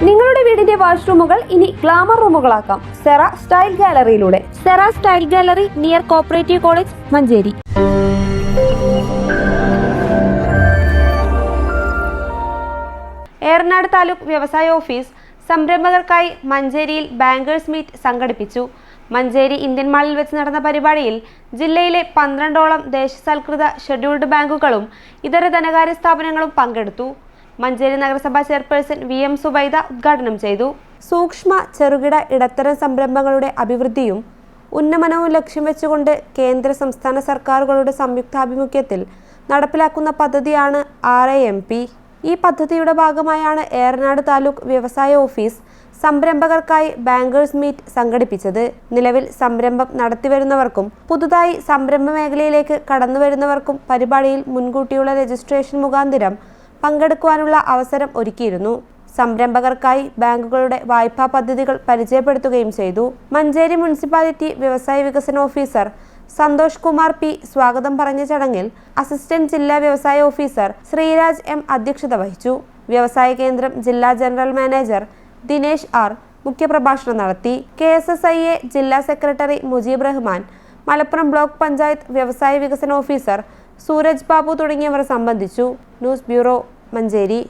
നിങ്ങളുടെ വീടിന്റെ വാഷ്റൂമുകൾ ഇനി ഗ്ലാമർ റൂമുകളാക്കാം സെറ സ്റ്റൈൽ ഗാലറിയിലൂടെ. Sera Style Gallery near cooperative college, Manjeri. Eranad taluk വ്യവസായ ഓഫീസ് സംരംഭകർക്കായി മഞ്ചേരിയിൽ ബാങ്കേഴ്സ് മീറ്റ് സംഘടിപ്പിച്ചു. മഞ്ചേരി ഇന്ത്യൻ മാളിൽ വെച്ച് നടന്ന പരിപാടിയിൽ ജില്ലയിലെ 12ഓളം ദേശസാൽകൃത ഷെഡ്യൂൾഡ് ബാങ്കുകളും ഇതര ധനകാര്യ സ്ഥാപനങ്ങളും പങ്കെടുത്തു. മഞ്ചേരി നഗരസഭാ ചെയർപേഴ്സൺ VM സുബൈദ ഉദ്ഘാടനം ചെയ്തു. സൂക്ഷ്മ, ചെറുകിട, ഇടത്തരം സംരംഭങ്ങളുടെ അഭിവൃദ്ധിയും ഉന്നമനവും ലക്ഷ്യം വെച്ചുകൊണ്ട് കേന്ദ്ര സംസ്ഥാന സർക്കാരുകളുടെ സംയുക്താഭിമുഖ്യത്തിൽ നടപ്പിലാക്കുന്ന പദ്ധതിയാണ് RIMP. ഈ പദ്ധതിയുടെ ഭാഗമായാണ് ഏറനാട് താലൂക്ക് വ്യവസായ ഓഫീസ് സംരംഭകർക്കായി ബാങ്കേഴ്സ് മീറ്റ് സംഘടിപ്പിച്ചത്. നിലവിൽ സംരംഭം നടത്തിവരുന്നവർക്കും പുതുതായി സംരംഭ മേഖലയിലേക്ക് കടന്നുവരുന്നവർക്കും പരിപാടിയിൽ മുൻകൂട്ടിയുള്ള രജിസ്ട്രേഷൻ മുഖാന്തരം പങ്കെടുക്കുവാനുള്ള അവസരം ഒരുക്കിയിരുന്നു. സംരംഭകർക്കായി ബാങ്കുകളുടെ വായ്പാ പദ്ധതികൾ പരിചയപ്പെടുത്തുകയും ചെയ്തു. മഞ്ചേരി മുനിസിപ്പാലിറ്റി വ്യവസായ വികസന ഓഫീസർ സന്തോഷ് കുമാർ P സ്വാഗതം പറഞ്ഞ ചടങ്ങിൽ അസിസ്റ്റന്റ് ജില്ലാ വ്യവസായ ഓഫീസർ ശ്രീരാജ് M അധ്യക്ഷത വഹിച്ചു. വ്യവസായ കേന്ദ്രം ജില്ലാ ജനറൽ മാനേജർ ദിനേശ് R മുഖ്യപ്രഭാഷണം നടത്തി. KSSIA ജില്ലാ സെക്രട്ടറി മുജീബ് റഹ്മാൻ, മലപ്പുറം ബ്ലോക്ക് പഞ്ചായത്ത് വ്യവസായ വികസന ഓഫീസർ സൂരജ് ബാബു തുടങ്ങിയവർ സംബന്ധിച്ചു. News bureau, Manjeri.